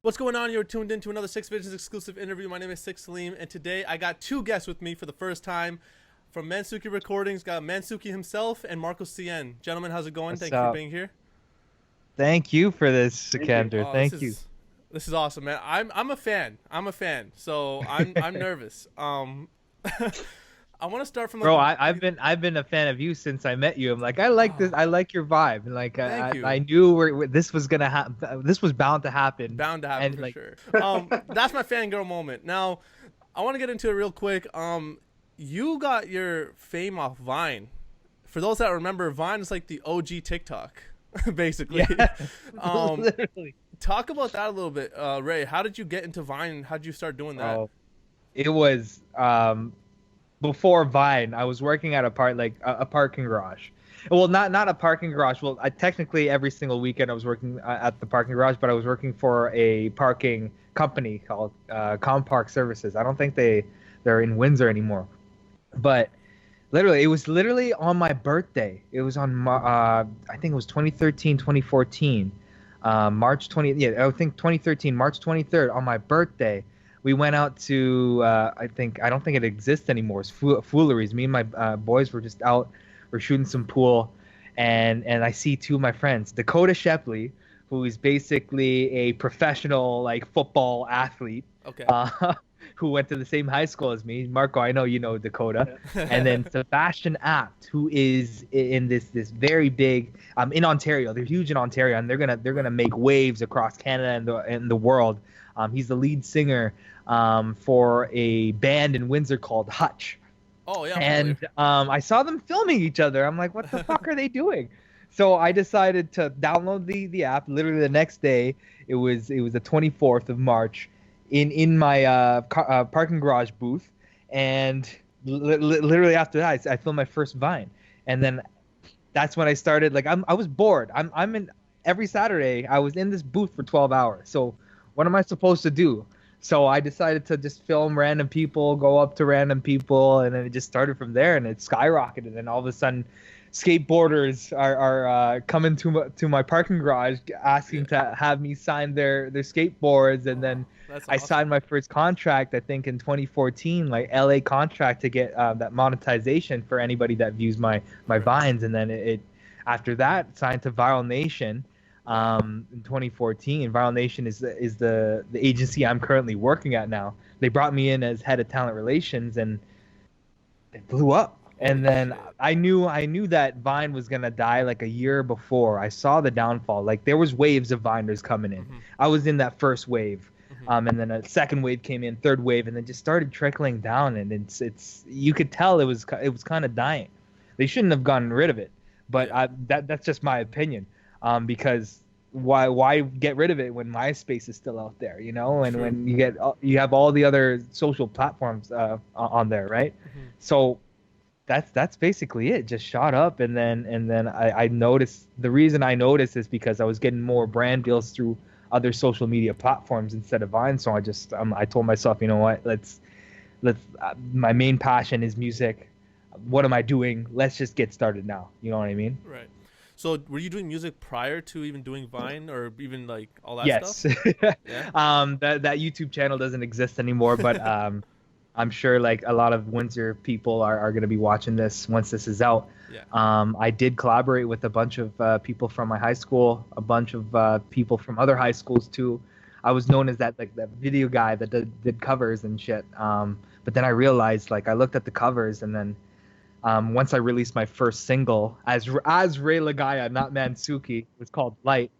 What's going on? You're tuned into another Six Visions exclusive interview. My name is Sik Saleem, and today I got two guests with me for the first time from Mansuki Recordings. Got Mansuki himself and Marco Cian. Gentlemen, how's it going? Thank you for being here. Thank you for this, Sikander. Thank you. This is awesome, man. I'm a fan. So I'm nervous. I want to start from Bro, I've been a fan of you since I met you. I'm like, I like this. I like your vibe. And like, I knew this was gonna happen. This was bound to happen. Bound to happen for sure. That's my fangirl moment. Now, I want to get into it real quick. You got your fame off Vine. For those that remember, Vine is like the OG TikTok, basically. Yeah, literally. Talk about that a little bit, Ray. How did you get into Vine? How did you start doing that? It was before Vine. I was working at a parking garage. Well, not a parking garage. Well, technically every single weekend I was working at the parking garage, but I was working for a parking company called Park Services. I don't think they're in Windsor anymore. But literally, it was literally on my birthday. It was on I think it was 2013, 2014. March 20, yeah, I think 2013, March 23rd, on my birthday. We went out to, I don't think it exists anymore. It's Fooleries. Me and my boys were just out. We're shooting some pool. And I see two of my friends, Dakota Shepley, who is basically a professional, like, football athlete. Okay. Who went to the same high school as me. Marco, I know you know Dakota. And then Sebastian Apt, who is in this very big, in Ontario. They're huge in Ontario, and they're gonna make waves across Canada and the world. He's the lead singer for a band in Windsor called Hutch. Oh yeah. And I saw them filming each other. I'm like, what the fuck are they doing? So I decided to download the app. Literally the next day, it was the 24th of March, in my parking garage booth, and literally after that, I filmed my first Vine, and then that's when I started. Like, I was bored. I'm in every Saturday. I was in this booth for 12 hours. So what am I supposed to do? So I decided to just film random people, go up to random people, and then it just started from there, and it skyrocketed. And all of a sudden, skateboarders are coming to my parking garage asking to have me sign their skateboards. And then I signed my first contract, I think in 2014, like LA contract, to get that monetization for anybody that views my Vines. And then it after that, signed to Viral Nation in 2014. Viral Nation is the agency I'm currently working at now. They brought me in as head of talent relations, and it blew up. And then I knew that Vine was gonna die like a year before. I saw the downfall. Like, there was waves of Viners coming in. Mm-hmm. I was in that first wave, and then a second wave came in, third wave, and then just started trickling down. And it's you could tell it was kind of dying. They shouldn't have gotten rid of it, but that's just my opinion. Because why get rid of it when MySpace is still out there, you know, and when you have all the other social platforms on there, right? Mm-hmm. So that's basically it. Just shot up, and then I noticed. The reason I noticed is because I was getting more brand deals through other social media platforms instead of Vine. So I told myself, you know what, let's my main passion is music. What am I doing? Let's just get started now. You know what I mean? Right. So were you doing music prior to even doing Vine, or even like all that stuff? Yes. Yeah. That YouTube channel doesn't exist anymore, but I'm sure like a lot of Windsor people are going to be watching this once this is out. Yeah. I did collaborate with a bunch of people from my high school, a bunch of people from other high schools too. I was known as that video guy that did covers and shit. But then I realized, like, I looked at the covers, and then once I released my first single as Ray Lagaya, not Mansuki, it was called Light.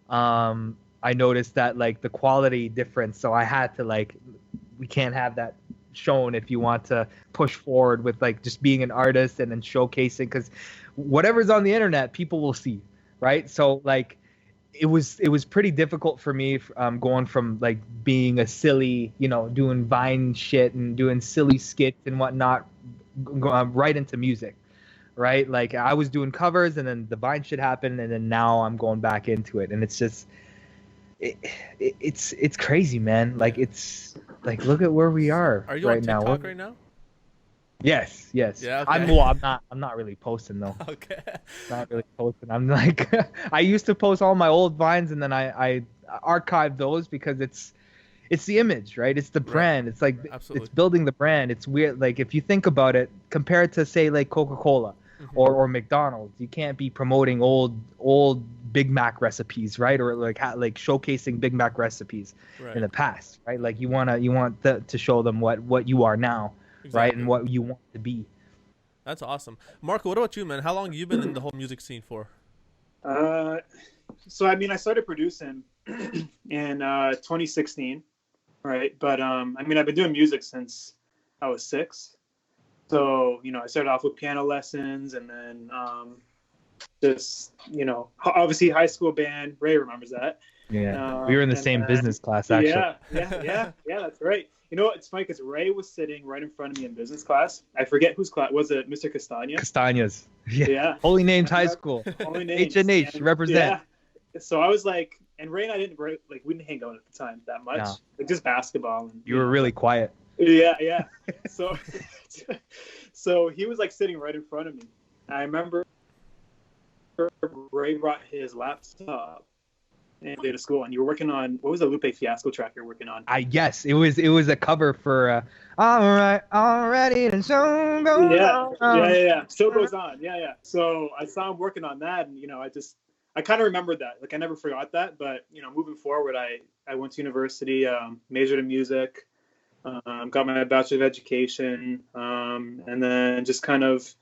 I noticed that, like, the quality difference. So I had to, like, we can't have that shown if you want to push forward with, like, just being an artist and then showcasing, because whatever's on the internet, people will see, right? So, like, it was pretty difficult for me going from, like, being a silly, you know, doing Vine shit and doing silly skits and whatnot, right into music, right? Like, I was doing covers, and then the Vine shit happened, and then now I'm going back into it, and it's just it's crazy, man. Like, it's like, look at where we are. Are you right on now? TikTok right now? Yes. Yeah, okay. I'm not really posting though. Okay. Not really posting. I'm like, I used to post all my old Vines, and then I archive those because it's the image, right? It's the brand. It's like Absolutely. it's building the brand. It's weird. Like if you think about it, compared to say like Coca-Cola or McDonald's, you can't be promoting old Big Mac recipes, right? Or like showcasing Big Mac recipes in the past, right? Like you want to show them what you are now, right? And what you want to be. That's awesome. Marco, what about you, man? How long have you been in the whole music scene for? So I mean, I started producing in 2016. Right. But, I mean, I've been doing music since I was 6. So, I started off with piano lessons and then, just, obviously high school band. Ray remembers that. Yeah. We were in the same business class, actually. Yeah, that's right. You know what? It's funny because Ray was sitting right in front of me in business class. I forget whose class. Was it Mr. Castagna? Castagna's. Yeah. Holy Names High School. Holy Names. H&H, represent. Yeah. So I was like, and Ray and I we didn't hang out at the time that much. No. Like just basketball. And, you were really quiet. Yeah. So he was like sitting right in front of me. I remember Ray brought his laptop and day to school, and you were working on, what was the Lupe Fiasco track you're working on? Yes, it was a cover for All Right, Already, and So Goes On. Yeah. So Goes On. Yeah. So I saw him working on that, and I kind of remembered that. Like I never forgot that, but moving forward, I went to university, majored in music, got my bachelor of education, and then just kind of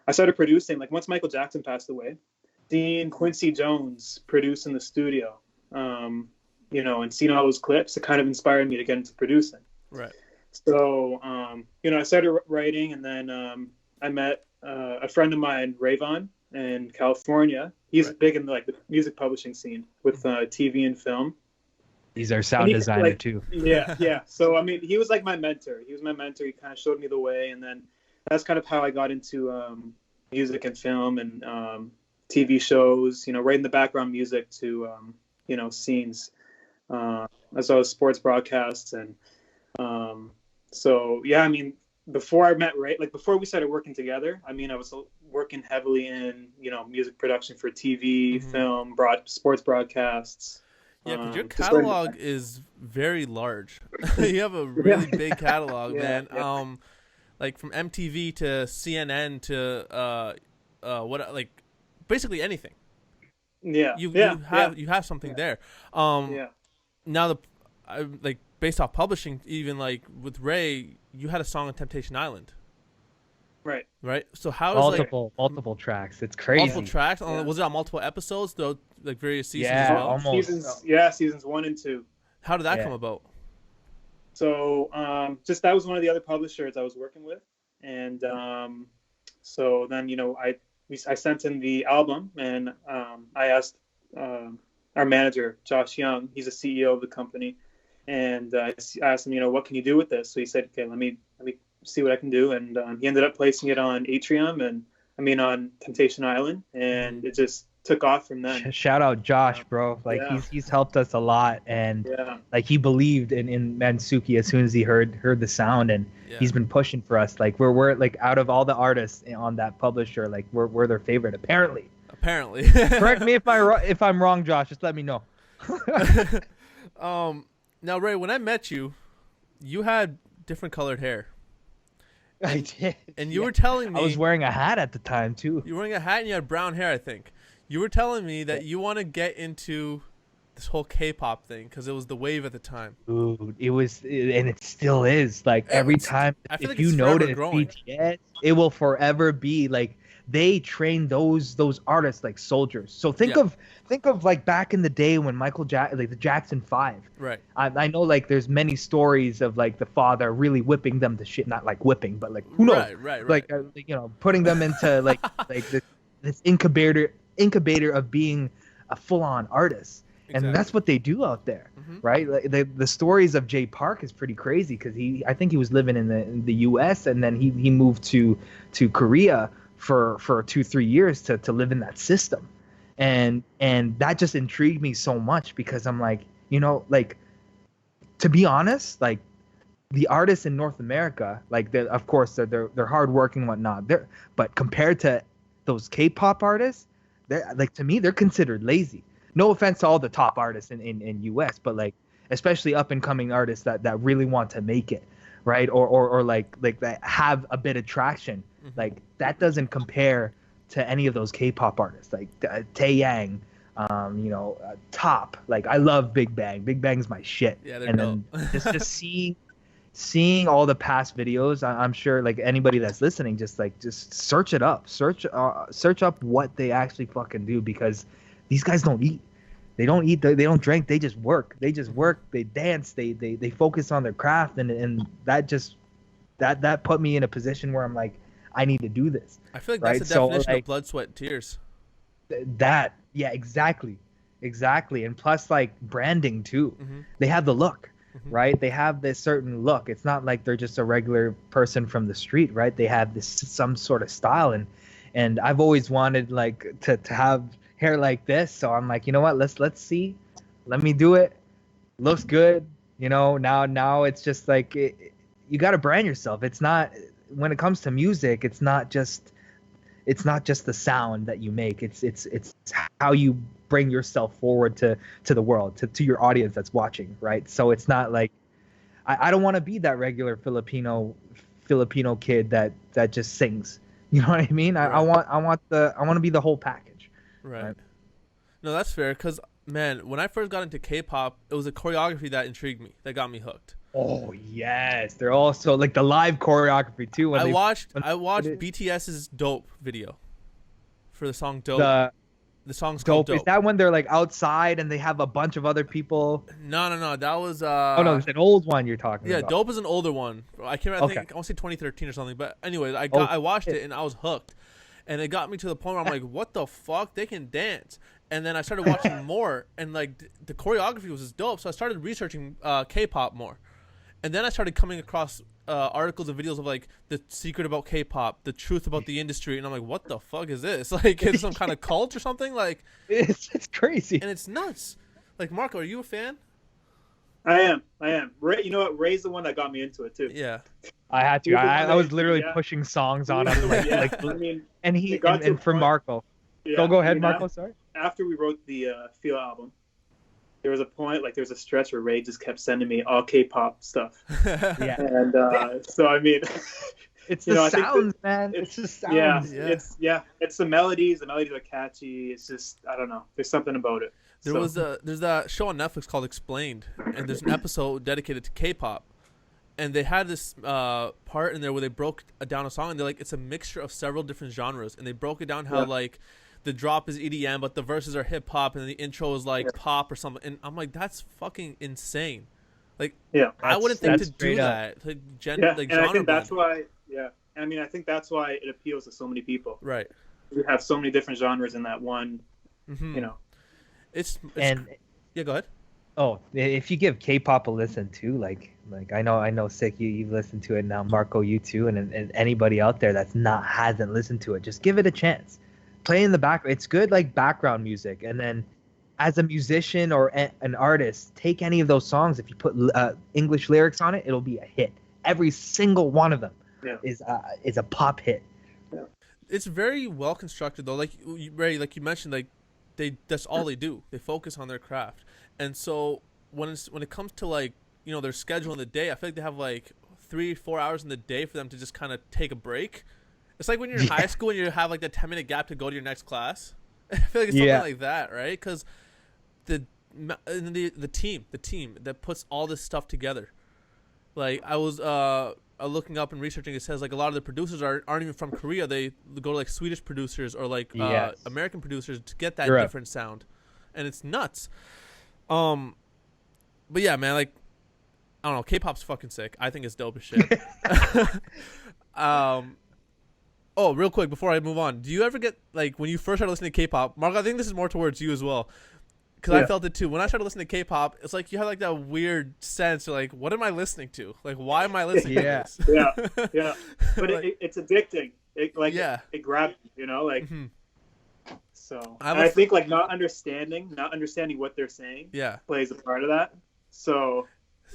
I started producing. Like once Michael Jackson passed away, seeing Quincy Jones produce in the studio, and seeing all those clips, it kind of inspired me to get into producing. Right. So I started writing, and then I met a friend of mine, Rayvon, in California. He's big in the music publishing scene with TV and film. He's our sound designer too. Yeah. So I mean, he was like my mentor. He kind of showed me the way, and then that's kind of how I got into music and film and TV shows. Writing the background music to scenes, as well as sports broadcasts, and so yeah. I mean, before I met Ray, before we started working together, I mean, I was working heavily in, music production for TV, film, sports broadcasts. Yeah, because your catalog is very large. You have a really big catalog, man. Yeah. From MTV to CNN to basically anything. Yeah. You have something there. Now based off publishing, even with Ray, you had a song on Temptation Island. Right. So how multiple tracks? It's crazy. Multiple tracks. Yeah. Was it on multiple episodes though? Various seasons as well? Almost. Seasons 1 and 2. How did that come about? So that was one of the other publishers I was working with, and so then I sent in the album, and I asked our manager Josh Young, he's the CEO of the company, and I asked him, what can you do with this? So he said, okay, let me see what I can do, and he ended up placing it on Atrium, and on Temptation Island, and it just took off from then. Shout out Josh, bro. He's helped us a lot, and he believed in Mansuki as soon as he heard the sound, and he's been pushing for us. We're out of all the artists on that publisher, we're their favorite apparently. Correct me if I'm wrong, Josh. Just let me know. Now, Ray, when I met you, you had different colored hair. I did. And you were telling me... I was wearing a hat at the time, too. You were wearing a hat and you had brown hair, I think. You were telling me that you want to get into this whole K-pop thing because it was the wave at the time. Dude, it was, and it still is. Every time, if you notice BTS, it will forever be they train those artists like soldiers. So think of back in the day when Michael Jackson, the Jackson 5. Right. I know there's many stories of the father really whipping them to shit, not whipping, but who knows? Right. Putting them into this incubator of being a full-on artist. Exactly. And that's what they do out there, right? The stories of Jay Park is pretty crazy because I think he was living in the U.S. and then he moved to Korea for 2-3 years to live in that system, and that just intrigued me so much because I'm to be honest, the artists in North America, of course they're hardworking and whatnot, but compared to those K-pop artists, they're to me they're considered lazy. no offense to all the top artists in US, but like especially up and coming artists that really want to make it, right? Or like that have a bit of traction. Like that doesn't compare to any of those K-pop artists like Taeyang, Top. Like I love Big Bang. Big Bang's my shit. Yeah, they're and dope. then just seeing all the past videos, I'm sure like anybody that's listening, just search it up, search up what they actually fucking do, because these guys don't eat. They don't eat. They don't drink. They just work. They dance. They focus on their craft, and that put me in a position where I'm like, I need to do this. I feel like right? that's the definition of blood, sweat, and tears. Yeah, exactly. And plus, like branding too. They have the look, right? They have this certain look. It's not like they're just a regular person from the street, right? They have some sort of style, and I've always wanted like to have hair like this. So I'm like, you know what? Let's see. Let me do it. Looks good. Now it's just like you got to brand yourself. It's not, when it comes to music, it's not just the sound that you make. It's how you bring yourself forward to the world, to your audience that's watching, right? So it's not like I don't want to be that regular Filipino kid that just sings. You know what I mean? Right. I want to be the whole package. Right. No, that's fair. Because man, when I first got into K-pop, it was the choreography that intrigued me, that got me hooked. Oh yes, they're also like the live choreography too. I watched BTS's "Dope" video for the song "Dope." The song's called "Dope." Is that when they're like outside and they have a bunch of other people? No. That was oh no, it's an old one you're talking about. Yeah, "Dope" is an older one. I can't remember. I think I want to say 2013 or something. But anyways, I watched it and I was hooked, and it got me to the point where I'm like, what the fuck? They can dance. And then I started watching more, and like the choreography was just dope. So I started researching K-pop more. And then I started coming across articles and videos of like the secret about K-pop, the truth about the industry, and I'm like, what the fuck is this? Like, it's some kind of cult or something? Like, it's crazy, and it's nuts. Like, Marco, are you a fan? I am. Ray, you know what? Ray's the one that got me into it too. Yeah, I had to. I was literally pushing songs on him. I mean, and for Marco. Yeah, go ahead, Marco. Sorry. After we wrote the Feel album, there was a point, like there was a stretch where Ray just kept sending me all K-pop stuff. Yeah. And so I mean, it's the sounds, man. It's the sounds. Yeah. It's the melodies. The melodies are catchy. It's just, I don't know. There's something about it. There's that show on Netflix called Explained, and there's an episode dedicated to K-pop, and they had this part in there where they broke down a song, and they're like, it's a mixture of several different genres, and they broke it down how like the drop is EDM, but the verses are hip hop, and the intro is like pop or something. And I'm like, that's fucking insane. Like, I wouldn't think to do that. Like, and I think that's why. Yeah, I mean, I think that's why it appeals to so many people. Right. We have so many different genres in that one. It's yeah. Go ahead. Oh, if you give K-pop a listen too, like I know, Sik, you've listened to it now, Marco, you too, and anybody out there hasn't listened to it, just give it a chance. Play in the background. It's good, like background music. And then as a musician or an artist, take any of those songs. If you put English lyrics on it, it'll be a hit. Every single one of them is a pop hit. Yeah. It's very well constructed though. Like Ray, like you mentioned, like that's all they do. They focus on their craft. And so when it comes to like, their schedule in the day, I feel like they have like 3-4 hours in the day for them to just kind of take a break. It's like when you're in high school and you have like the 10-minute gap to go to your next class. I feel like it's something like that, right? Because the team that puts all this stuff together. Like I was looking up and researching, it says like a lot of the producers aren't even from Korea. They go to like Swedish producers or like American producers to get that different sound, and it's nuts. But yeah, man, like I don't know, K-pop's fucking sick. I think it's dope as shit. Oh, real quick before I move on, do you ever get like when you first started listening to K-pop, Mark? I think this is more towards you as well, because I felt it too. When I started listening to K-pop, it's like you have like that weird sense of like, what am I listening to? Like, why am I listening to this? Yeah. But like, it's addicting. It grabs you, like. So I think like not understanding what they're saying plays a part of that. So.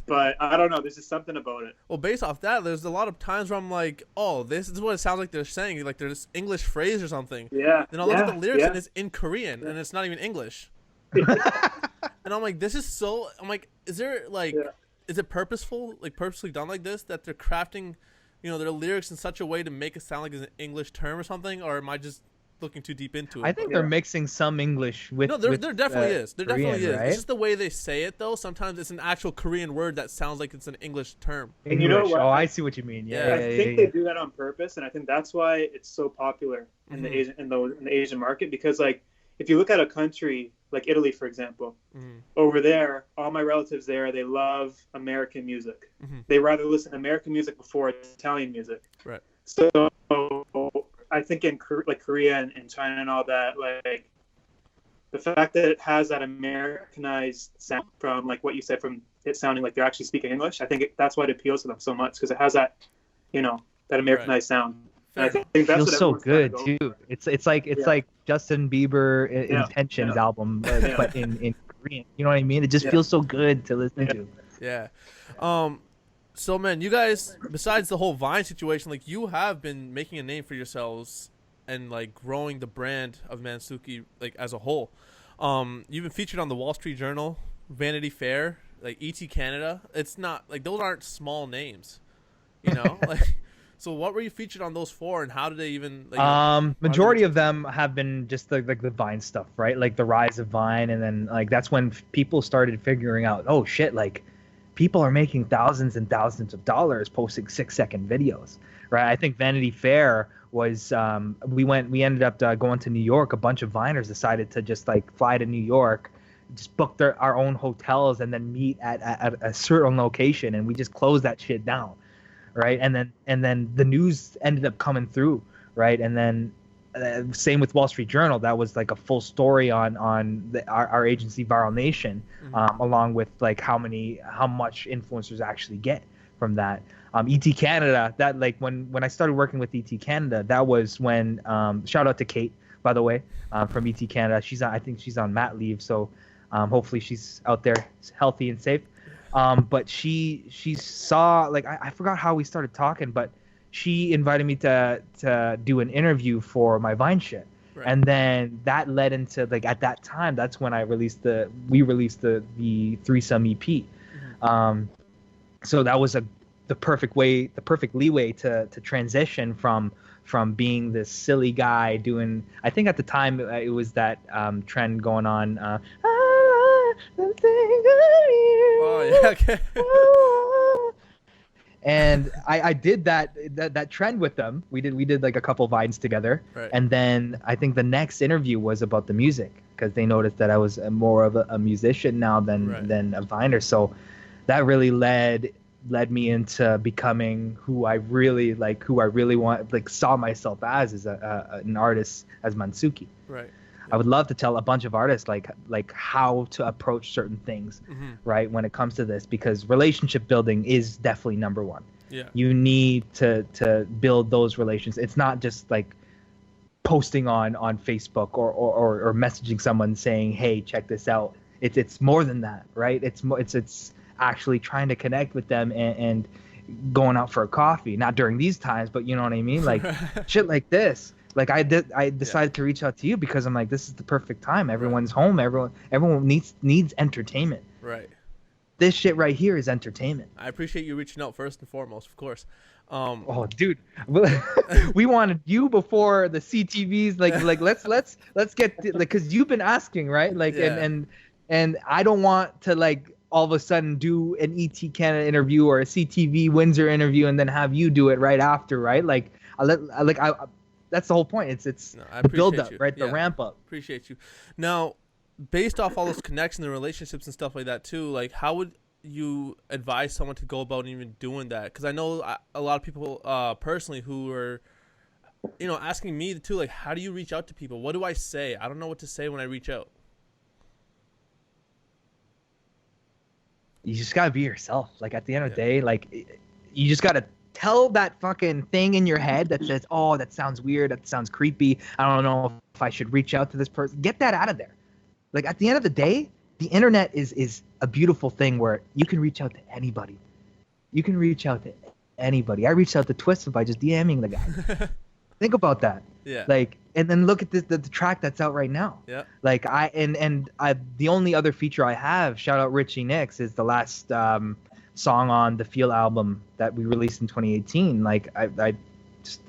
But I don't know. There's just something about it. Well, based off that, there's a lot of times where I'm like, oh, this is what it sounds like they're saying. Like there's this English phrase or something. Yeah. Then I'll look at the lyrics and it's in Korean and it's not even English. And I'm like, this is so. I'm like, is there like, Yeah. is it purposeful, like purposely done like this, that they're crafting, their lyrics in such a way to make it sound like it's an English term or something, or am I just looking too deep into it? I think they're mixing some English with. No, there definitely is. There Korean, definitely is. right? It's just the way they say it, though. Sometimes it's an actual Korean word that sounds like it's an English term. And you know English. what? Oh, I see what you mean. Yeah, I think they do that on purpose, and I think that's why it's so popular in the Asian in the Asian market. Because like, if you look at a country like Italy, for example, over there, all my relatives there, they love American music. They rather listen to American music before Italian music. Right. So I think in Korea and China and all that, like the fact that it has that Americanized sound from like what you said, from it sounding like they're actually speaking English, I think that's why it appeals to them so much, because it has that, that Americanized sound. And I think It that's feels so what good everyone's too. It's like Justin Bieber Intentions album, but in Korean. You know what I mean? It just feels so good to listen to. Yeah. So man, you guys, besides the whole Vine situation, like you have been making a name for yourselves and like growing the brand of Mansuki like as a whole. You've been featured on the Wall Street Journal, Vanity Fair, like ET Canada. It's not like those aren't small names, like. So what were you featured on those for, and how did they even? Like, majority of them have been just like the Vine stuff, right? Like the rise of Vine, and then like that's when people started figuring out, oh shit, like people are making thousands and thousands of dollars posting 6-second videos, right? I think Vanity Fair was we ended up going to New York. A bunch of Viners decided to just like fly to New York, just book our own hotels, and then meet at a certain location, and we just closed that shit down. Right, and then the news ended up coming through, right, and then same with Wall Street Journal. That was like a full story on our agency Viral Nation, along with like how much influencers actually get from that. ET Canada, that like when I started working with ET Canada, that was when shout out to Kate, by the way, from ET Canada. I think she's on mat leave, so hopefully she's out there healthy and safe. But she saw, like, I forgot how we started talking, but she invited me to do an interview for my Vine shit. Right. And then that led into, like, at that time, that's when we released the Threesome EP. So that was the perfect leeway to transition from being this silly guy doing, I think at the time it was that trend going on, oh yeah, okay. And I did that trend with them. We did like a couple Vines together, right. And then I think the next interview was about the music, because they noticed that I was more of a musician now than a Viner. So that really led me into becoming who I really want, like saw myself as an artist, as Mansuki. Right. I would love to tell a bunch of artists like how to approach certain things, right, when it comes to this, because relationship building is definitely number one. Yeah. You need to build those relations. It's not just like posting on Facebook or messaging someone saying, hey, check this out. It's more than that, right? It's actually trying to connect with them and going out for a coffee, not during these times, but you know what I mean? Like shit like this. Like I decided to reach out to you because I'm like, this is the perfect time. Everyone's home. Everyone needs entertainment. Right. This shit right here is entertainment. I appreciate you reaching out first and foremost, of course. Oh, dude, we wanted you before the CTVs. Like let's get, like, because you've been asking, right? Like, and I don't want to like all of a sudden do an ET Canada interview or a CTV Windsor interview and then have you do it right after, right? Like that's the whole point. It's the build up, right? The ramp up. Appreciate you. Now, based off all those connections and relationships and stuff like that too, like how would you advise someone to go about even doing that? Because I know a lot of people personally who are, asking me too, like, how do you reach out to people? What do I say? I don't know what to say when I reach out. You just gotta be yourself. Like at the end of the day, like you just gotta tell that fucking thing in your head that says, oh, that sounds weird, that sounds creepy, I don't know if I should reach out to this person. Get that out of there. Like at the end of the day, the internet is a beautiful thing where you can reach out to anybody. I reached out to Twista by just DMing the guy. Think about that. Yeah. Like, and then look at the track that's out right now. Yeah. Like the only other feature I have, shout out Richie Nix, is the last song on the Feel album that we released in 2018. Like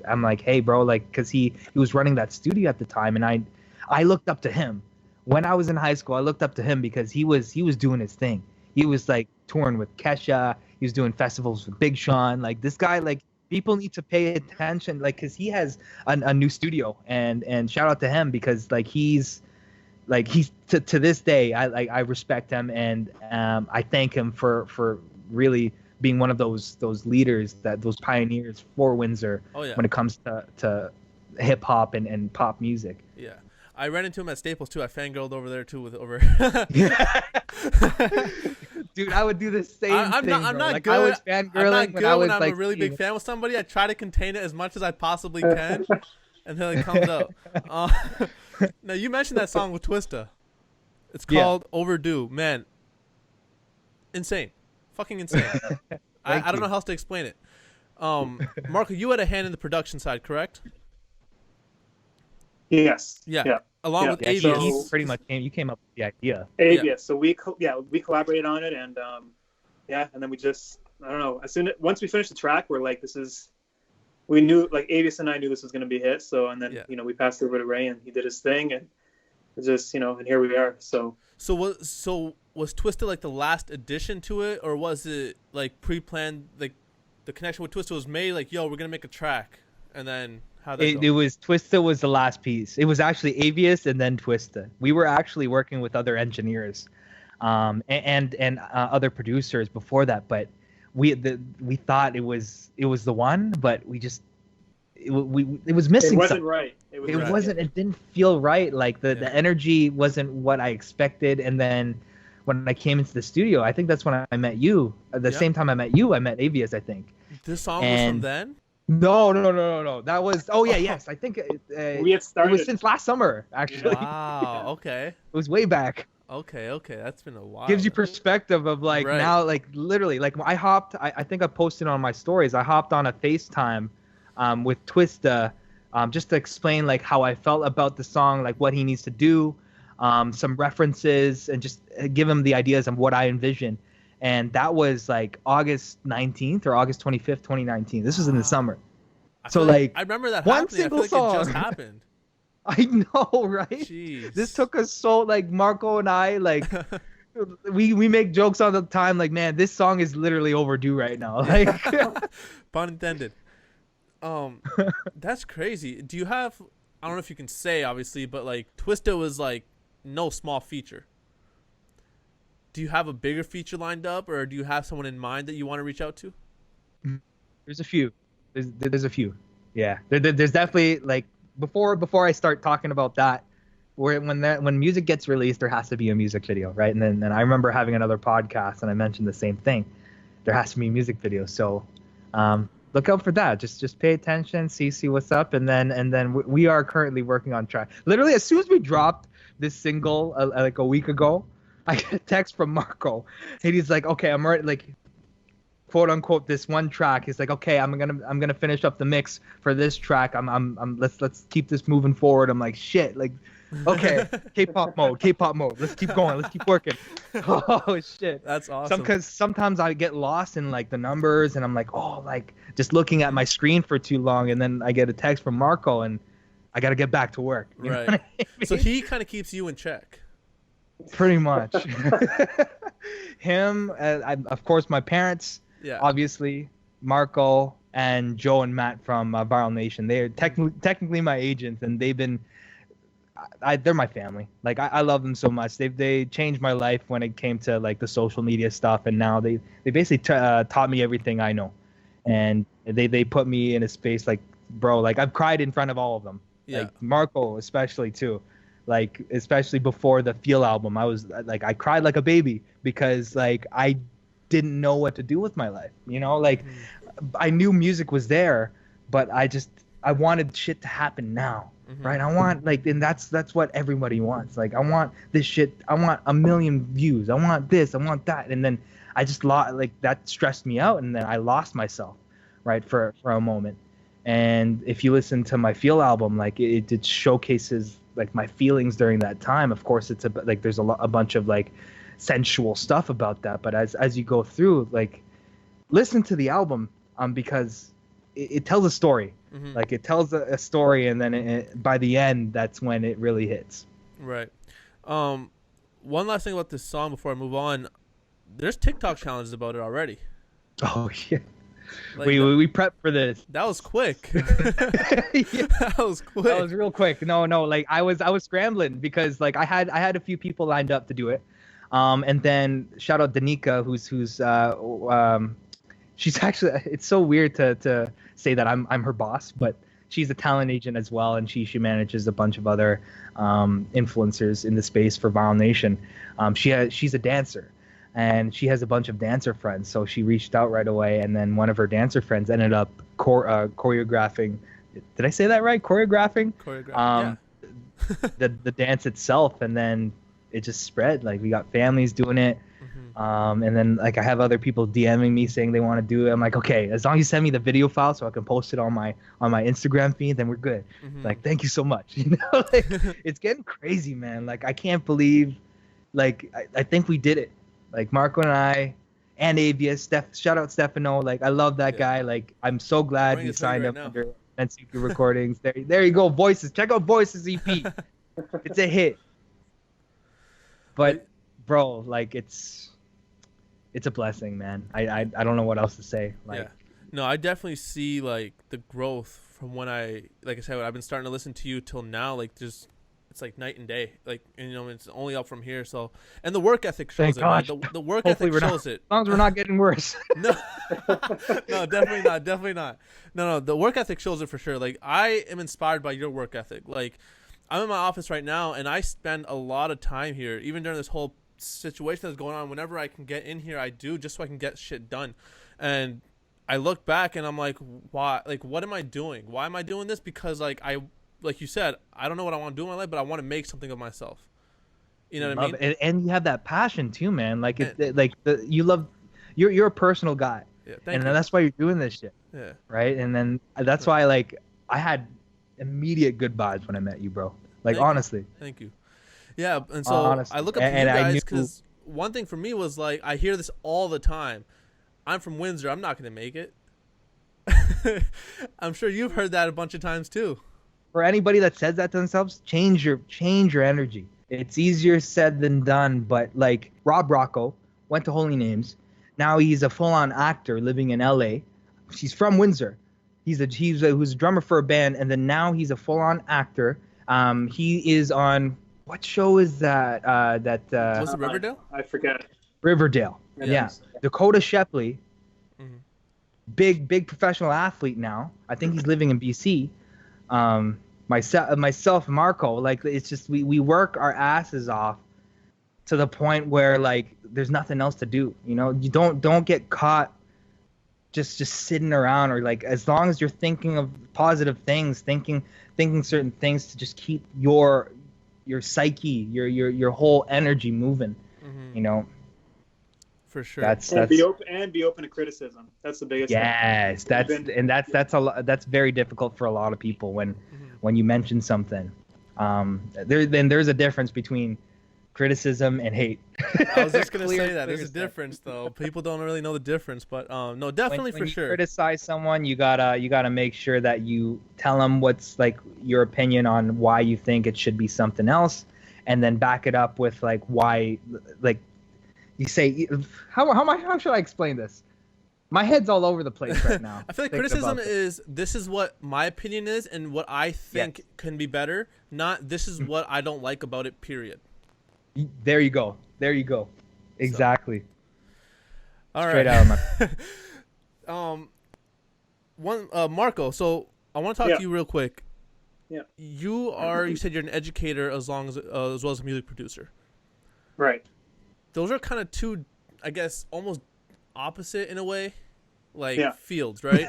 I'm like, hey bro, like, cause he was running that studio at the time, and I looked up to him when I was in high school. I looked up to him because he was doing his thing. He was like touring with Kesha. He was doing festivals with Big Sean. Like, this guy, like, people need to pay attention, like, because he has a new studio, and shout out to him, because like he's to this day, I respect him, and I thank him for really being one of those leaders, those pioneers for Windsor when it comes to hip hop and pop music. Yeah. I ran into him at Staples too. I fangirled over there too over. Dude, I would do the same thing. I'm not like, good. I was fangirling when I was I'm like a really big fan with somebody. I try to contain it as much as I possibly can, and then it comes out. Now you mentioned that song with Twista. It's called Overdue. Man, insane, fucking insane. I don't know how else to explain it. Marco, you had a hand in the production side, correct? Yes. Yeah. Along with Avius. So you pretty much came up with the idea. Avius. Yeah. So we collaborated on it, and and then we just, I don't know, once we finished the track, we're like, we knew, like, Avius and I knew this was going to be a hit. So, and then we passed it over to Ray, and he did his thing, and it just, and here we are. So was Twista like the last addition to it, or was it like pre-planned? Like, the connection with Twista was made, like, yo, we're gonna make a track, and then it was Twista was the last piece. It was actually Avius and then Twista. We were actually working with other engineers, and other producers before that, but we thought it was the one, but we just it was missing. It wasn't something. Right. It wasn't. It didn't feel right. Like the energy wasn't what I expected, and then when I came into the studio, I think that's when I met you. At the same time I met you, I met Avius, I think. This song was from then? No. That was. Oh yeah, yes. I think we had started. It was since last summer, actually. Wow. Okay. It was way back. Okay. That's been a while. Gives you perspective of like now, like literally, like I think I posted on my stories. I hopped on a FaceTime, with Twista, just to explain like how I felt about the song, like what he needs to do, some references, and just give him the ideas of what I envision. And that was like August 19th or August 25th, 2019. This was in the summer. So like I remember that one happening. single I feel like song. It just happened. I know, right? Jeez. This took us so, like, Marco and I, like, we make jokes all the time, like, man, this song is literally overdue right now. Like, pun intended. That's crazy. Do you have, I don't know if you can say, obviously, but like Twista was like no small feature. Do you have a bigger feature lined up, or do you have someone in mind that you want to reach out to? There's a few. There's a few. Yeah. There's definitely, like, before I start talking about that, when music gets released, there has to be a music video, right? And then I remember having another podcast, and I mentioned the same thing. There has to be a music video. So look out for that. Just pay attention, see what's up, and then we are currently working on track. Literally, as soon as we dropped this single like a week ago, I get a text from Marco, and he's like, "Okay, I'm ready." Like, quote unquote, this one track. He's like, "Okay, I'm gonna finish up the mix for this track. Let's keep this moving forward." I'm like, "Shit!" Like, okay, K-pop mode. Let's keep going. Let's keep working. Oh shit, that's awesome. Because sometimes I get lost in like the numbers, and I'm like, oh, like just looking at my screen for too long, and then I get a text from Marco, and I gotta get back to work. You know what I mean? So he kind of keeps you in check. Pretty much. Him, of course, my parents. Yeah. Obviously, Marco and Joe and Matt from Viral Nation. They're technically my agents, and they've been. They're my family. Like I love them so much. They changed my life when it came to like the social media stuff, and now they basically taught me everything I know, and they put me in a space like, bro, like I've cried in front of all of them. Yeah. Like Marco especially too. Like especially before the Feel album, I was like I cried like a baby because like I didn't know what to do with my life. You know, like I knew music was there, but I wanted shit to happen now. Right, I want like, and that's what everybody wants. Like, I want this shit. I want 1 million views. I want this. I want that. And then I just like that stressed me out, and then I lost myself, right, for a moment. And if you listen to my Feel album, like it showcases like my feelings during that time. Of course, it's like there's a bunch of like sensual stuff about that. But as you go through, like listen to the album, because it tells a story. Mm-hmm. Like it tells a story, and then by the end, that's when it really hits. Right. One last thing about this song before I move on. There's TikTok challenges about it already. Oh yeah. Like we prepped for this. That was quick. Yeah. That was quick. That was real quick. No, like I was scrambling because like I had a few people lined up to do it. And then shout out Danica, who's she's actually, it's so weird to say that I'm her boss, but she's a talent agent as well, and she manages a bunch of other influencers in the space for Viral Nation. She's a dancer, and she has a bunch of dancer friends, so she reached out right away, and then one of her dancer friends ended up choreographing. Did I say that right? Choreographing. Yeah. the dance itself, and then it just spread. Like we got families doing it. And then like I have other people DMing me saying they want to do it. I'm like, okay, as long as you send me the video file so I can post it on my Instagram feed, then we're good. Like, thank you so much. You know, like it's getting crazy, man. Like I can't believe, like I think we did it. Like Marco and I, and Avius, shout out Stefano. Like I love that guy. Like I'm so glad he signed up under Mansuki Recordings. There you go, Voices. Check out Voices EP. It's a hit. But bro, like it's a blessing, man. I don't know what else to say. Like, yeah. No, I definitely see like the growth from when I've been starting to listen to you till now. Like just it's like night and day. Like, and, you know, it's only up from here. So, and the work ethic shows Thank it. God. The work ethic shows it. As long as we're not getting worse. No, no, definitely not. No, the work ethic shows it for sure. Like I am inspired by your work ethic. Like I'm in my office right now, and I spend a lot of time here, even during this whole situation that's going on. Whenever I can get in here, I do, just so I can get shit done. And I look back and I'm like, why? Like, what am I doing? Why am I doing this? Because like you said, I don't know what I want to do in my life, but I want to make something of myself. You know what I mean? And you have that passion too, man. Like you love, you're a personal guy. Yeah, and that's why you're doing this shit. Yeah. Right. And then that's why like I had immediate good vibes when I met you, bro. Like honestly. Thank you. Yeah, and so honestly. I look up to you guys because one thing for me was like I hear this all the time. I'm from Windsor. I'm not going to make it. I'm sure you've heard that a bunch of times too. For anybody that says that to themselves, change your energy. It's easier said than done. But like Rob Rocco went to Holy Names. Now he's a full-on actor living in LA. He's from Windsor. He's a drummer for a band, and then now he's a full-on actor. He is on, what show is that? Was it Riverdale? I forget. Riverdale. Yeah. Dakota Shepley, mm-hmm. big professional athlete now. I think he's living in BC. Myself, Marco, like it's just we work our asses off to the point where like there's nothing else to do. You know, you don't get caught just sitting around, or like as long as you're thinking of positive things, thinking certain things to just keep your psyche, your whole energy moving. Mm-hmm. You know. For sure. That's be open to criticism. That's the biggest thing. Yes, that's very difficult for a lot of people when you mention something. There's a difference between criticism and hate. I was just gonna say that there's a difference, though. People don't really know the difference, but no, definitely when for sure. When you criticize someone, you gotta make sure that you tell them what's like your opinion on why you think it should be something else, and then back it up with like why, like. You say, how should I explain this? My head's all over the place right now. I feel like criticism is, this is what my opinion is and what I think can be better, not this is what I don't like about it, period. There you go. Exactly. So. All Straight right. out of my... Marco, so I want to talk to you real quick. Yeah. You said you're an educator as well as a music producer. Right. Those are kind of two, I guess, almost opposite in a way, like fields, right?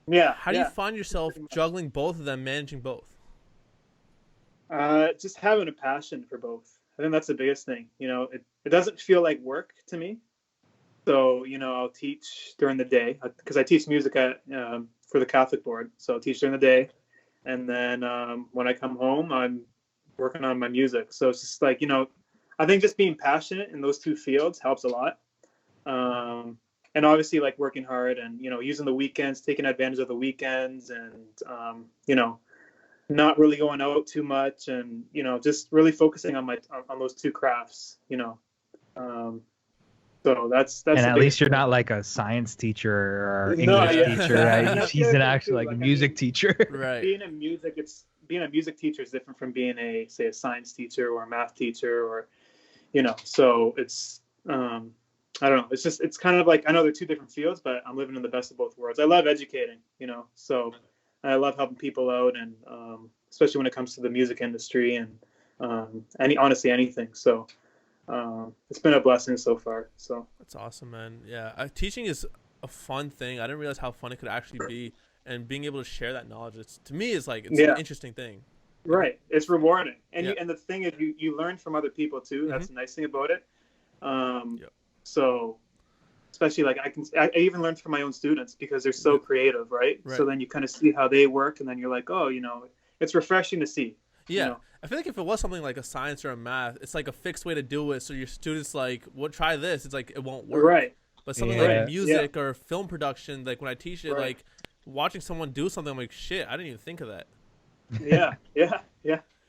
Yeah. How do you find yourself juggling both of them, managing both? Just having a passion for both. I think that's the biggest thing. You know, it doesn't feel like work to me. So, you know, I'll teach during the day because I teach music at for the Catholic board. So I teach during the day, and then when I come home, I'm working on my music. So it's just like, you know, I think just being passionate in those two fields helps a lot. And obviously like working hard and, you know, using the weekends, taking advantage of the weekends, and, you know, not really going out too much, and, you know, just really focusing on on those two crafts, you know. So that's and at least you're not like a science teacher or No, English yeah. teacher, right? That's She's the an other thing, actual too. like Like, a I music mean, teacher. Right. being a music teacher is different from being a science teacher or a math teacher, or, you know. So it's I don't know. It's kind of like, I know they're two different fields, but I'm living in the best of both worlds. I love educating, you know. So I love helping people out, and especially when it comes to the music industry, and honestly anything. So it's been a blessing so far. So That's awesome, man. Yeah, teaching is a fun thing. I didn't realize how fun it could actually be, and being able to share that knowledge, to me, is like, it's an interesting thing. Right, it's rewarding, and Yeah. and the thing is, you learn from other people too. That's the nice thing about it. Yep. So especially like I even learned from my own students, because they're so creative, right? So then you kind of see how they work, and then you're like, oh, you know, it's refreshing to see. Yeah. You know? I feel like if it was something like a science or a math, it's like a fixed way to do it. So your students like, well, try this. It's like, it won't work. Right. But something Yeah. like music or film production, like when I teach it, Right. like watching someone do something, I'm like, shit, I didn't even think of that. Yeah.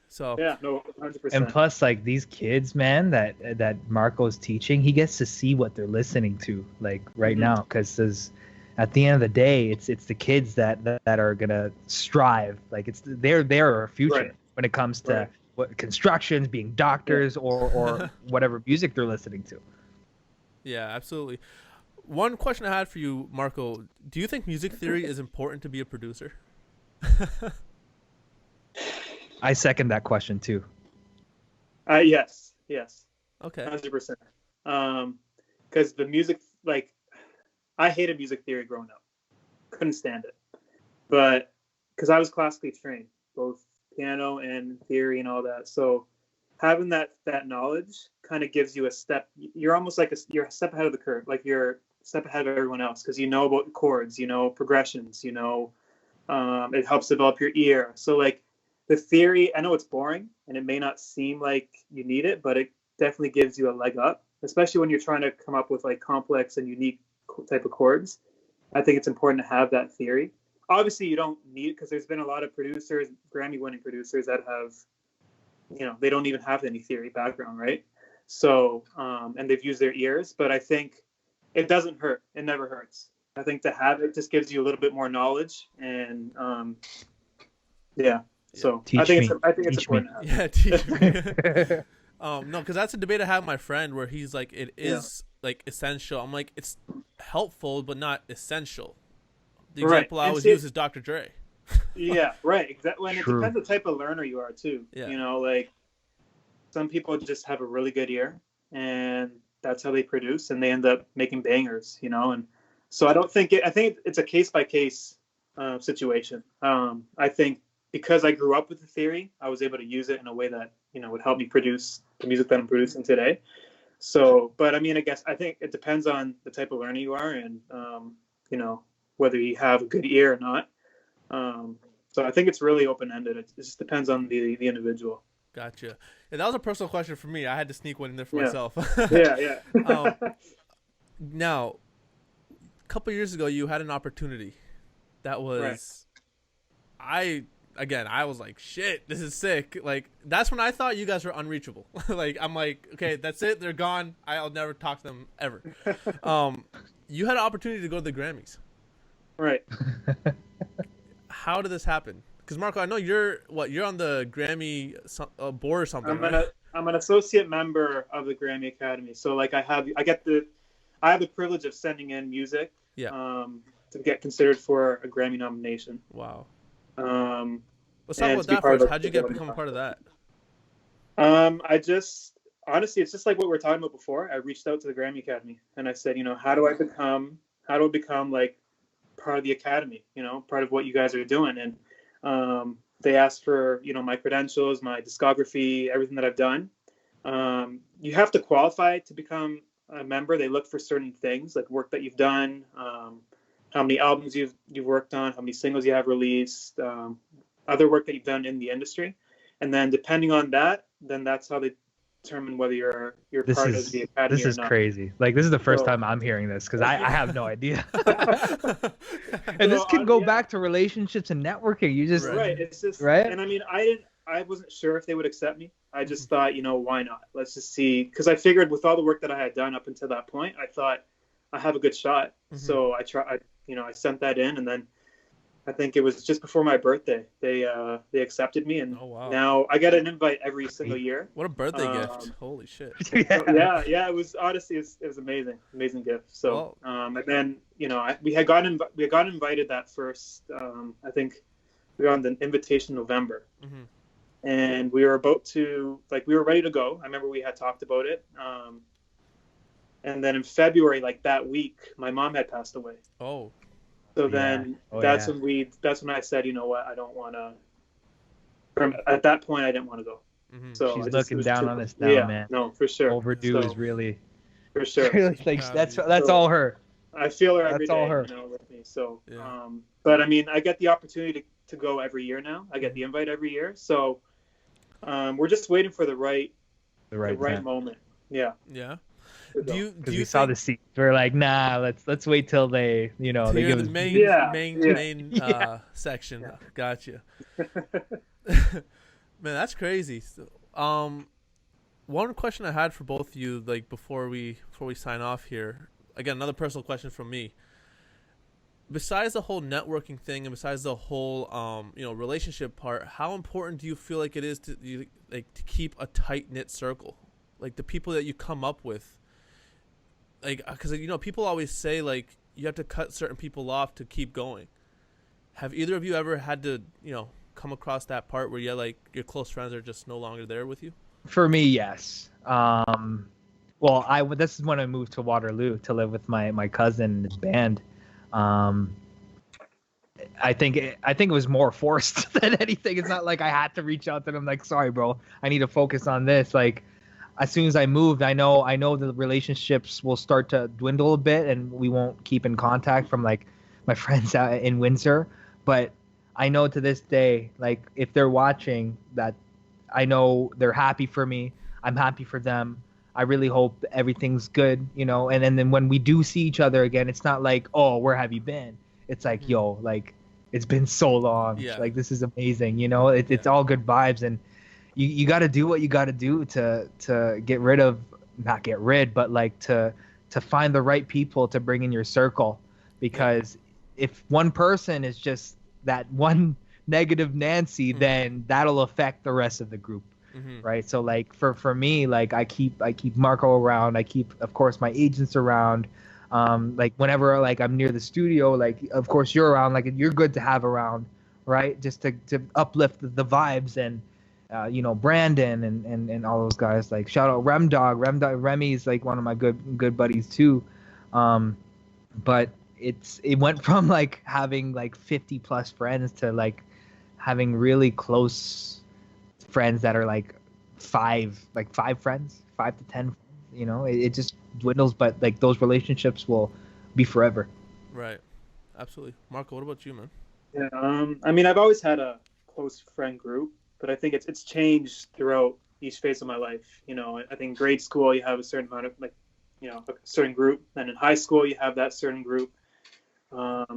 So Yeah. No, 100%. And plus, like these kids, man, that Marco's teaching, he gets to see what they're listening to, like right now, because at the end of the day, it's the kids that are gonna strive. Like they're our future when it comes to what constructions, being doctors, or whatever music they're listening to. yeah, absolutely. One question I had for you, Marco, do you think music theory is important to be a producer? I second that question too. Yes. Okay. 100%. Because the music, like, I hated music theory growing up. Couldn't stand it. But because I was classically trained, both piano and theory and all that. So having that knowledge kind of gives you a step. You're almost like you're a step ahead of the curve. Like you're a step ahead of everyone else, because you know about chords, you know progressions, you know, it helps develop your ear. So like the theory, I know it's boring and it may not seem like you need it, but it definitely gives you a leg up, especially when you're trying to come up with like complex and unique type of chords. I think it's important to have that theory. Obviously, you don't need it, because there's been a lot of producers, Grammy-winning producers, that have, you know, they don't even have any theory background, right? So, and they've used their ears, but I think it doesn't hurt. It never hurts. I think to have it just gives you a little bit more knowledge, and So I think it's important to have. Yeah, teach me. No, because that's a debate I have with my friend, where he's like, it is like essential. I'm like, it's helpful, but not essential. The example I always use is Dr. Dre. Yeah, right. Exactly. And it True. depends the type of learner you are too. Yeah. You know, like some people just have a really good ear, and that's how they produce, and they end up making bangers. You know, and so I think it's a case by case situation. I think because I grew up with the theory, I was able to use it in a way that, you know, would help me produce the music that I'm producing today. So, but I mean, I think it depends on the type of learner you are, and you know, whether you have a good ear or not. So I think it's really open-ended. It just depends on the individual. Gotcha. Yeah, that was a personal question for me. I had to sneak one in there for myself. Yeah. Now, a couple years ago, you had an opportunity that was, I was like, shit, this is sick. Like, that's when I thought you guys were unreachable. Like, I'm like, okay, that's it. They're gone. I'll never talk to them ever. You had an opportunity to go to the Grammys. Right. How did this happen? Because Marco, I know you're on the Grammy board or something. I'm an associate member of the Grammy Academy. So like I have the privilege of sending in music. Yeah. To get considered for a Grammy nomination. Wow. Let's talk and about that first. How'd you become a part of that? Honestly, it's just like what we were talking about before. I reached out to the Grammy Academy and I said, you know, how do I become like part of the Academy, you know, part of what you guys are doing? And they asked for, you know, my credentials, my discography, everything that I've done. You have to qualify to become a member. They look for certain things like work that you've done, how many albums you've worked on, how many singles you have released, other work that you've done in the industry, and then depending on that, then that's how they determine whether you're part of the academy this or is not. crazy. Like, this is the first So- time I'm hearing this because I have no idea. And So, this can go yeah. back to relationships and networking. You just Right. It's just Right? And I mean, I wasn't sure if they would accept me. I just thought, why not? Let's just see, because I figured with all the work that I had done up until that point, I thought I have a good shot. So I sent that in, and then I think it was just before my birthday. They accepted me, and Oh, wow. now I get an invite every single year. What a birthday gift! Holy shit! Yeah. It was honestly, it was amazing gift. So, and then we had gotten invited that first. I think we got the invitation in November, and we were about to we were ready to go. I remember we had talked about it. And then in February, that week, my mom had passed away. Oh. So then that's when I said, you know what, I don't want to. At that point, I didn't want to go. So she's looking down on us now, man. No, for sure. Overdue is really, for sure. really that's all her. I feel her every That's all day, her. with me. So, but I mean, I get the opportunity to go every year now. I get the invite every year. So, we're just waiting for the right moment. Yeah. Yeah. Do you saw the seats? We're like, nah, let's wait till they, they give us the main section. Gotcha. Man, that's crazy. One question I had for both of you, before we sign off here. Again, another personal question from me. Besides the whole networking thing, and besides the whole relationship part, how important do you feel like it is to keep a tight knit circle, the people that you come up with? Because people always say you have to cut certain people off to keep going. Have either of you ever had to come across that part where your close friends are just no longer there with you? For me, yes. This is when I moved to Waterloo to live with my cousin and his band. I think it was more forced than anything. It's not like I had to reach out to them sorry bro, I need to focus on this. As soon as I moved, I know the relationships will start to dwindle a bit, and we won't keep in contact from my friends out in Windsor. But I know to this day, if they're watching, that I know they're happy for me. I'm happy for them. I really hope everything's good, And then when we do see each other again, it's not oh, where have you been? It's yo, it's been so long. Yeah. This is amazing, It's all good vibes, and you got to do what you got to do to to find the right people to bring in your circle, because if one person is just that one negative Nancy, then that'll affect the rest of the group. Right. So for me, I keep Marco around. I keep, of course, my agents around. Whenever I'm near the studio, of course you're around. You're good to have around, right? Just to uplift the vibes, and Brandon and all those guys. Shout out Remy's one of my good buddies too. But it went from having 50 plus friends to having really close friends that are five friends, 5 to 10. It just dwindles, but those relationships will be forever. Right. Absolutely. Marco, what about you, man? Yeah. I mean, I've always had a close friend group, but I think it's changed throughout each phase of my life. I think in grade school you have a certain amount of a certain group, and in high school you have that certain group.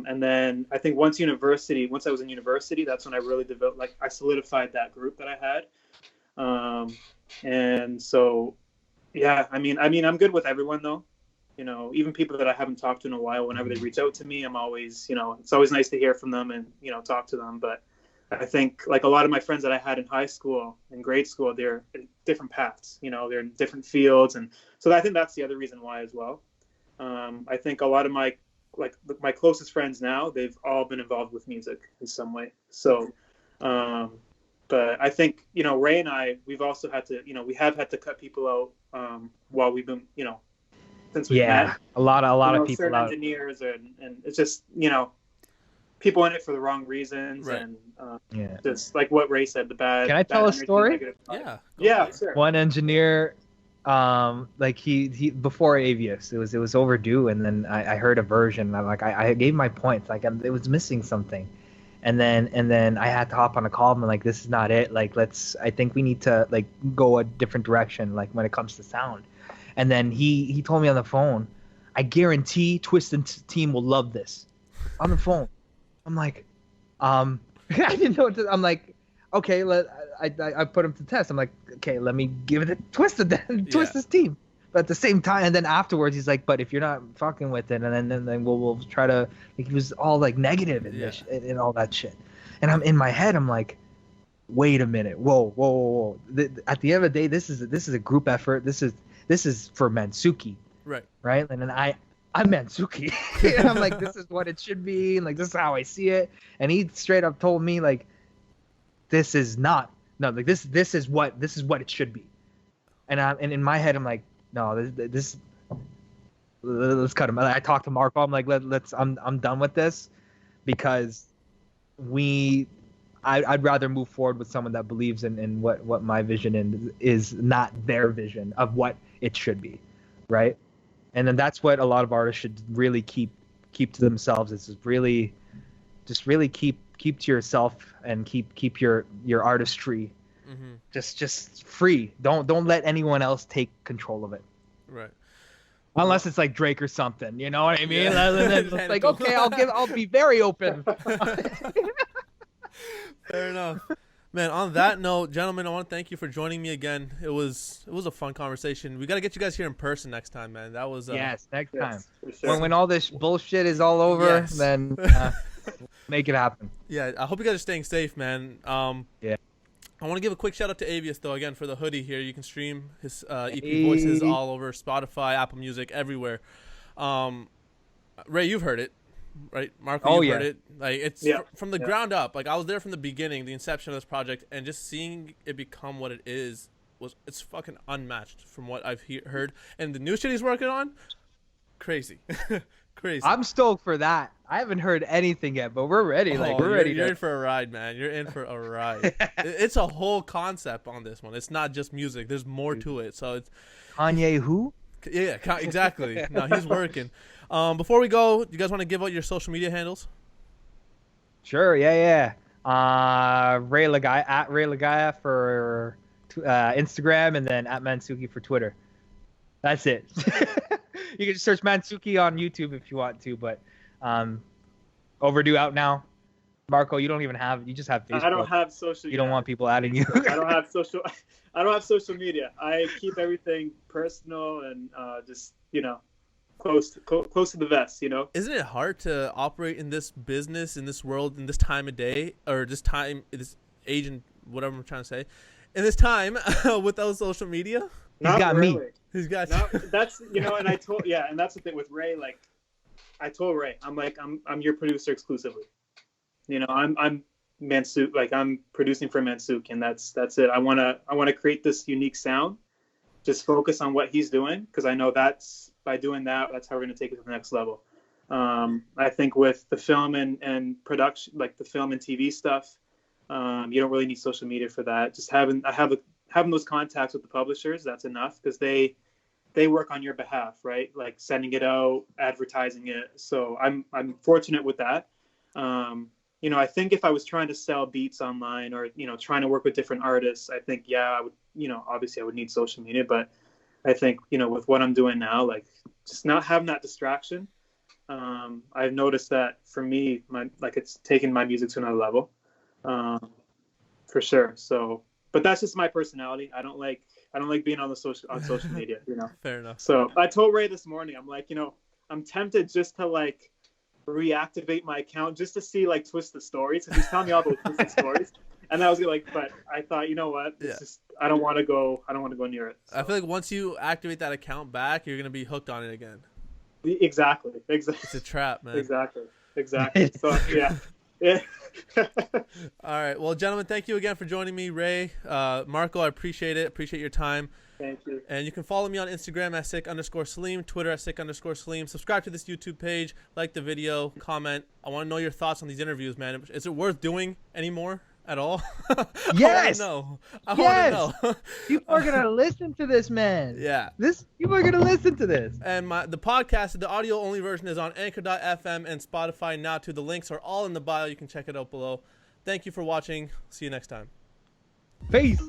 And then I think once I was in university, that's when I really developed, I solidified that group that I had. And so, yeah, I mean, I'm good with everyone though. Even people that I haven't talked to in a while, whenever they reach out to me, I'm always, it's always nice to hear from them and, talk to them. But I think a lot of my friends that I had in high school and grade school, they're in different paths, they're in different fields. And so I think that's the other reason why as well. I think a lot of my closest friends now, they've all been involved with music in some way. So, but I think, Ray and I, we've also had to, we have had to cut people out while we've been, since we've met. a lot of people certain out. Engineers and it's just, people in it for the wrong reasons. Right. And just like what Ray said, the bad. Can I tell a story? Yeah. Yeah, sure. One engineer like he before Avius, it was Overdue, and then I heard a version. And I gave my points, like it was missing something, and then I had to hop on a call. And I'm like, this is not it. Like I think we need to like go a different direction, like when it comes to sound. And then he told me on the phone, I guarantee Twista team will love this. On the phone, I'm like, I didn't know what to. I'm like, okay, I put him to test. I'm like, okay, let me give it a Twista then. Twista's team. But at the same time, and then afterwards, he's like, but if you're not fucking with it, and then we'll try to. Like, he was all like negative and all that shit. And I'm in my head, I'm like, wait a minute, whoa. At the end of the day, this is a group effort. This is for Mansuki. Right. And then I'm Mansuki. And I'm like, this is what it should be, and like this is how I see it. And he straight up told me like, this is not like this is what it should be. And in my head I'm like, no, this let's cut him. I talked to Marco. I'm like, I'm done with this, because I'd rather move forward with someone that believes in what my vision is not their vision of what it should be, right? And then that's what a lot of artists should really keep to themselves. Is really keep to yourself and keep your artistry just free. Don't let anyone else take control of it. Right. Unless it's like Drake or something, you know what I mean? It's like, okay, I'll be very open. Fair enough. Man, on that note, gentlemen, I want to thank you for joining me again. It was a fun conversation. We got to get you guys here in person next time, man. That was yes, next time. Sure. When all this bullshit is all over, then make it happen. Yeah, I hope you guys are staying safe, man. Yeah. I want to give a quick shout out to Avius though, again, for the hoodie here. You can stream his EP Voices all over Spotify, Apple Music, everywhere. Ray, you've heard it. Right, Marco, you've heard it. Like it's from the ground up. Like I was there from the beginning, the inception of this project, and just seeing it become what it is it's fucking unmatched from what I've heard. And the new shit he's working on, crazy, crazy. I'm stoked for that. I haven't heard anything yet, but we're ready. We're ready. You're in for a ride, man. You're in for a ride. It's a whole concept on this one. It's not just music. There's more to it. So it's Kanye who? Yeah, exactly. No, he's working. Before we go, do you guys want to give out your social media handles? Sure, yeah. Ray Lagaya, at Ray Lagaya for Instagram, and then at Mansuki for Twitter. That's it. You can just search Mansuki on YouTube if you want to, but Overdue out now. Marco, you just have Facebook. I don't have social. You don't want people adding you. I don't have social media. I keep everything personal and just close to the vest. Isn't it hard to operate in this business, in this world, in this time of day, or this age, and whatever I'm trying to say, in this time without social media? He's got really. me. He's got that's and I told and that's the thing with Ray. Like I told Ray, I'm your producer exclusively. I'm Mansuki, like I'm producing for Mansuki, and that's it. I wanna create this unique sound. Just focus on what he's doing, because I know by doing that, that's how we're gonna take it to the next level. I think with the film and production, like the film and TV stuff, you don't really need social media for that. Just having those contacts with the publishers, that's enough, because they work on your behalf, right? Like sending it out, advertising it. So I'm fortunate with that. I think if I was trying to sell beats online or, trying to work with different artists, I think, I would, obviously I would need social media, but I think, with what I'm doing now, like just not having that distraction, I've noticed that for me, it's taken my music to another level, for sure. So, but that's just my personality. I don't like being on social media, Fair enough. So I told Ray this morning, I'm like, I'm tempted just to reactivate my account just to see Twista stories. And he's telling me all those Twista stories. And I was like, but I thought, you know what? It's just, I don't want to go near it. So. I feel like once you activate that account back, you're going to be hooked on it again. Exactly. It's a trap, man. Exactly. So, yeah. All right. Well, gentlemen, thank you again for joining me. Ray, Marco, I appreciate it. Appreciate your time. Thank you. And you can follow me on Instagram at Sik_Saleem, Twitter at Sik_Saleem. Subscribe to this YouTube page, like the video, comment. I want to know your thoughts on these interviews, man. Is it worth doing anymore? at all? Yes. I want to know. People are gonna listen to this, man. Yeah. People are gonna listen to this. And the podcast, the audio only version, is on Anchor.fm and Spotify now too. The links are all in the bio. You can check it out below. Thank you for watching. See you next time. Peace.